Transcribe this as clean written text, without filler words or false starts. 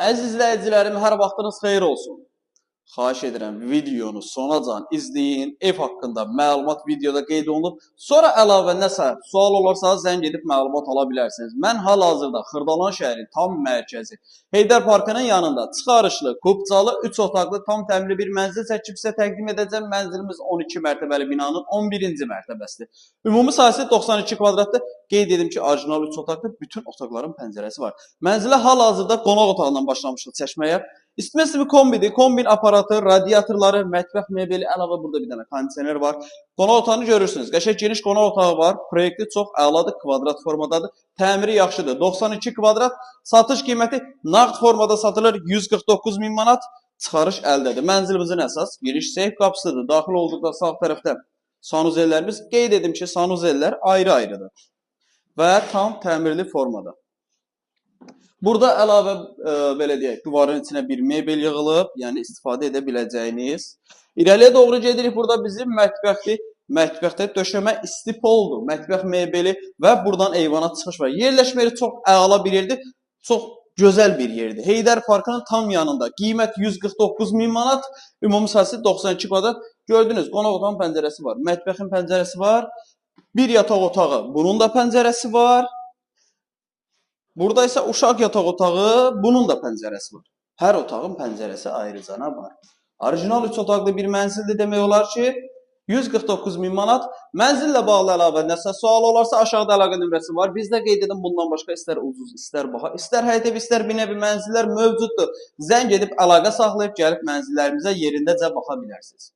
Əziz izləyicilərim, hər vaxtınız xeyir olsun. Xahiş edirəm, videonu sonacan izləyin. Ev haqqında məlumat videoda qeyd olunub. Sonra əlavə nəsə sual olarsa zəng edib məlumat ala bilərsiniz. Mən hal-hazırda Xırdalan şəhərin tam mərkəzi Heydər Parkının yanında çıxarışlı, kubcalı, 3 otaqlı tam təmirli bir mənzil çəkib sizə təqdim edəcəm. Mənzilimiz 12 mərtəbəli binanın 11-ci mərtəbəsidir. Ümumi sahəsi 92 kvadratdır. Qeyd edim ki, orijinal 3 otaqlı, bütün otaqların pəncərəsi var. Mənzilə hal-hazırda qonaq otağından başlamışıq çəkməyə. İstinə sistemi kombidir. Kombin aparatı, radiatorları, mətbəx mebeli, əlavə burada bir dənə kondisioner var. Qonaq otağını görürsünüz. Qəşəng geniş qonaq otağı var. Proyekti çox əladır, kvadrat formadadır. Təmiri yaxşıdır. 92 kvadrat. Satış qiyməti nağd formada satılır 149 min manat. Çıxarış əldədir. Mənzilimizin əsas giriş seyf qapısıdır. Daxil olduqda sağ tərəfdə sanuzellərimiz. Qeyd edim ki, sanuzellər ayrı-ayrıdır və tam təmirli formada. Burada əlavə belə deyək, divarın içinə bir mebel yığılıb, yəni istifadə edə biləcəyiniz. İrəliyə doğru gedirik. Burada bizim mətbəxdir. Mətbəxdə döşəmə isti poldur. Mətbəx mebeli və buradan eyvana çıxış var. Yerləşmə yeri çox əla bir yerdir. Çox gözəl bir yerdir. Heydər Parkının tam yanında. Qiymət 149 min manat. Ümumi sahəsi 92 kvadrat. Gördünüz, qonaq otağının pəncərəsi var. Mətbəxin pəncərəsi var. Bir yataq otağı. Bunun da pəncərəsi var. Burada isə uşaq yataq otağı, bunun da pəncərəsi var. Hər otağın pəncərəsi ayrıcana var. Orijinal 3 otaqlı bir mənzildir demək olar ki, 149 min manat. Mənzillə bağlı əlavə nəsə sual olarsa aşağıda əlaqə nömrəsi var. Bizdə qeyd edim, bundan başqa istər ucuz, istər baha, istər həyət ev, istər binəvi mənzillər mövcuddur. Zəng edib əlaqə saxlayıb gəlib mənzillərimizə yerindəcə baxa bilərsiniz.